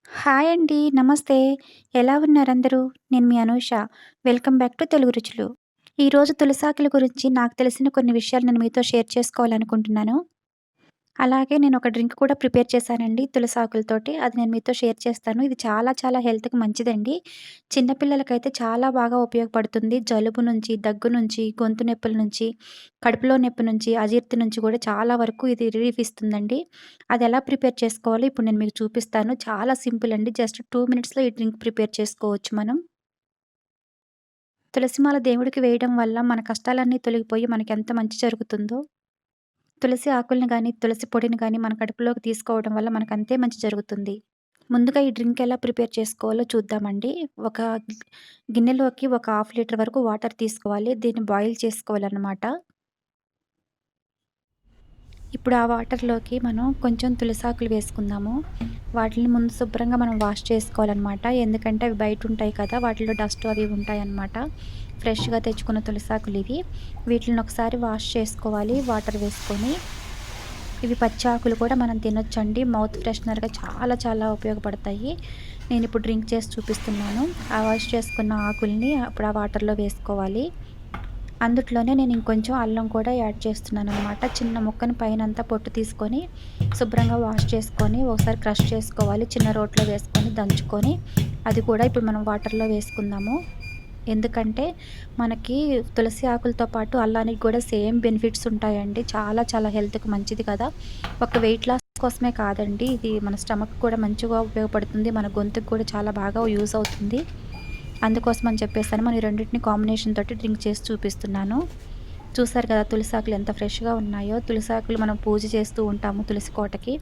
Hi అండి. నమస్తే. ఎలా ఉన్నారందరూ? నేను మీ Anusha. Welcome back to Telugu Ruchulu. ఈరోజు తులసాకుల గురించి నాకు తెలిసిన కొన్ని విషయాలు నేను మీతో షేర్ చేసుకోవాలనుకుంటున్నాను. అలాగే నేను ఒక డ్రింక్ కూడా ప్రిపేర్ చేశానండి తులసాకులతోటి. అది నేను మీతో షేర్ చేస్తాను. ఇది చాలా చాలా హెల్త్‌కి మంచిదండి. చిన్న పిల్లలకైతే చాలా బాగా ఉపయోగపడుతుంది. జలుబు నుంచి, దగ్గు నుంచి, గొంతు నొప్పుల నుంచి, కడుపులో నొప్పి నుంచి, అజీర్తి నుంచి కూడా చాలా వరకు ఇది రిలీఫ్ ఇస్తుందండి. అది ఎలా ప్రిపేర్ చేసుకోవాలో ఇప్పుడు నేను మీకు చూపిస్తాను. చాలా సింపుల్ అండి. జస్ట్ 2 మినిట్స్‌లో ఈ డ్రింక్ ప్రిపేర్ చేసుకోవచ్చు మనం. తులసి మాల దేవుడికి వేయడం వల్ల మన కష్టాలన్నీ తొలగిపోయి మనకెంత మంచి జరుగుతుందో, తులసి ఆకుల్ని గానీ, తులసి పొడిని గానీ మన కడుపులోకి తీసుకోవడం వల్ల మనకంతే మంచి జరుగుతుంది. ముందుగా ఈ డ్రింక్ ఎలా ప్రిపేర్ చేసుకోవాలో చూద్దామండి. ఒక గిన్నెలోకి ఒక హాఫ్ లీటర్ వరకు వాటర్ తీసుకోవాలి. దీన్ని బాయిల్ చేసుకోవాలనమాట. ఇప్పుడు ఆ వాటర్‌లోకి మనం కొంచెం తులసాకులు వేసుకుందాము. వాటిని ముందు శుభ్రంగా మనం వాష్ చేసుకోవాలనమాట. ఎందుకంటే అవి బయటుంటాయి కదా! వాటిలో డస్ట్ అవి ఉంటాయన్నమాట. ఫ్రెష్‌గా తెచ్చుకున్న తులసాకులివి. వీటిల్ని ఒకసారి వాష్ చేసుకోవాలి వాటర్ వేసుకొని. ఇవి పచ్చాకులు కూడా మనం తినొచ్చండి. మౌత్ ఫ్రెషనర్‌గా చాలా చాలా ఉపయోగపడతాయి. నేనిప్పుడు డ్రింక్ చేసి చూపిస్తున్నాను. ఆ వాష్ చేసుకున్న ఆకుల్ని ఇప్పుడు ఆ వాటర్‌లో వేసుకోవాలి. అందుట్లోనే నేను ఇంకొంచెం అల్లం కూడా యాడ్ చేస్తున్నాననమాట. చిన్న ముక్కని పైనంతా పొట్టు తీసుకొని, శుభ్రంగా వాష్ చేసుకొని, ఒకసారి క్రష్ చేసుకోవాలి. చిన్న రోట్లో వేసుకొని దంచుకొని, అది కూడా ఇప్పుడు మనం వాటర్‌లో వేసుకుందాము. ఎందుకంటే, మనకి తులసి ఆకులతో పాటు అల్లానికి గూడా సేమ్ బెనిఫిట్స్ ఉంటాయండి. చాలా చాలా హెల్త్‌కి మంచిది కదా! ఒక వెయిట్ లాస్ కోసమే కాదండి. ఇది మన స్టమక్ కూడా మంచిగా ఉపయోగపడుతుంది. మన గొంతుకు కూడా చాలా బాగా యూజ్ అవుతుంది. అందుకోసం అని చెప్పేసని మనం ఈ రెండిటిని కాంబినేషన్ తోటి డ్రింక్ చేసి చూపిస్తున్నాను. చూసారు కదా! తులసాకులు ఎంత ఫ్రెష్‌గా ఉన్నాయో. తులసాకులు మనం పూజ చేస్తూ ఉంటాము తులసి కోటకి.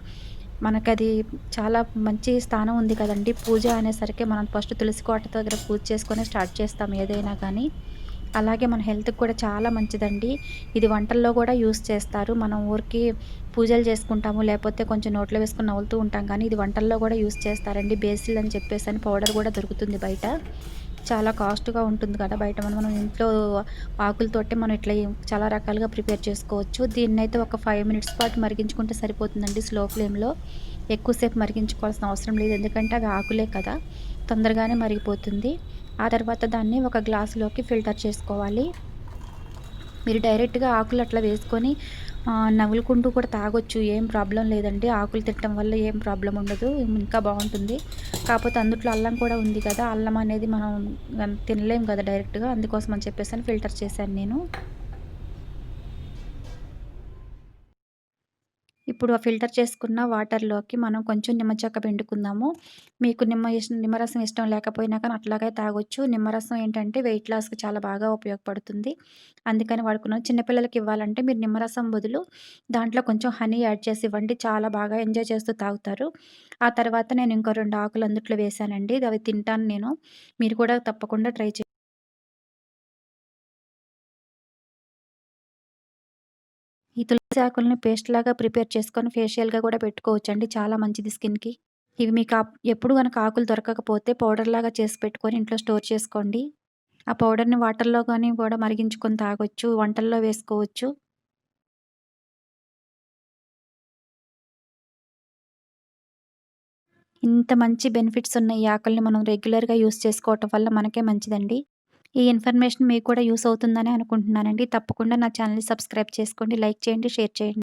మనకది చాలా మంచి స్థానం ఉంది కదండీ! పూజ అనేసరికి మనం ఫస్ట్ తులసి కోట దగ్గర పూజ చేసుకొనే స్టార్ట్ చేస్తాం ఏదైనా గానీ. అలాగే మన హెల్త్‌కి కూడా చాలా మంచిదండి. ఇది వంటల్లో గూడా యూజ్ చేస్తారు. మనం ఊరికే పూజలు చేసుకుంటాము, లేపోతే కొంచెం నోట్లో వేసుకొని నములుతూ ఉంటాం కానీ, ఇది వంటల్లో గూడా యూజ్ చేస్తారండి. బేసిల్ అని చెప్పేసని పౌడర్ గూడా దొరుకుతుంది బయట. చాలా కాస్ట్‌గా ఉంటుంది కదా! బయట మనం ఇంట్లో ఆకులతోటే మనం ఇట్లా చాలా రకాలుగా ప్రిపేర్ చేసుకోవచ్చు. దీన్నైతే ఒక 5 మినిట్స్ పాటు మరిగించుకుంటే సరిపోతుందండి స్లో ఫ్లేమ్‌లో. ఎక్కువ సేపు మరిగించుకోవాల్సిన అవసరం లేదు. ఎందుకంటే అవి ఆకులే కదా! తొందరగానే మరిగిపోతుంది. ఆ తర్వాత దాన్ని ఒక గ్లాసులోకి ఫిల్టర్ చేసుకోవాలి. మీరు డైరెక్ట్‌గా ఆకులు అట్లా వేసుకొని నములుకుంటూ కూడా తాగొచ్చు. ఏం ప్రాబ్లమ్ లేదండి. ఆకులు తినటం వల్ల ఏం ప్రాబ్లమ్ ఉండదు. ఇంకా బావుంటుంది. కాపోతే అందుట్లో అల్లం కూడా ఉంది కదా! అల్లం అనేది మనం తినలేం కదా డైరెక్ట్‌గా. అందుకోసం అని చెప్పేసని ఫిల్టర్ చేశాను నేను. ఇప్పుడు ఆ ఫిల్టర్ చేసుకున్న వాటర్‌లోకి మనం కొంచెం నిమ్మచెక్క పిండుకుందాము. మీకు నిమ్మరసం ఇష్టం లేకపోయినా కానీ అట్లాగే తాగొచ్చు. నిమ్మరసం ఏంటంటే వెయిట్ లాస్‌కి చాలా బాగా ఉపయోగపడుతుంది. అందుకని వాడుకున్నాను. చిన్న పిల్లలకి ఇవ్వాలంటే మీరు నిమ్మరసం బదులు దాంట్లో కొంచెం హనీ యాడ్ చేసి ఇవ్వండి. చాలా బాగా ఎంజాయ్ చేస్తూ తాగుతారు. ఆ తర్వాత నేను ఇంకో 2 ఆకులు అందుట్లో వేశానండి. అవి తింటాను నేను. మీరు కూడా తప్పకుండా ట్రై చేయండి. ఈ తులసి ఆకుల్ని పేస్ట్‌లాగా ప్రిపేర్ చేసుకొని ఫేషియల్‌గా కూడా పెట్టుకోవచ్చండి. చాలా మంచిది స్కిన్‌కి. ఇవి మీకు ఎప్పుడు గనక ఆకులు దొరకకపోతే పౌడర్‌లాగా చేసి పెట్టుకొని ఇంట్లో స్టోర్ చేసుకోండి. ఆ పౌడర్‌ని వాటర్‌లో గాని కూడా మరిగించుకొని తాగొచ్చు. వంటల్లో వేసుకోవచ్చు. ఇంత మంచి బెనిఫిట్స్ ఉన్న ఈ ఆకుల్ని మనం రెగ్యులర్‌గా యూజ్ చేసుకోవటం వల్ల మనకే మంచిదండి. ఈ ఇన్ఫర్మేషన్ మీకు కూడా యూజ్ అవుతుందని అనుకుంటున్నానండి. తప్పకుండా నా ఛానెల్‌ని సబ్స్క్రైబ్ చేసుకోండి. లైక్ చేయండి, షేర్ చేయండి.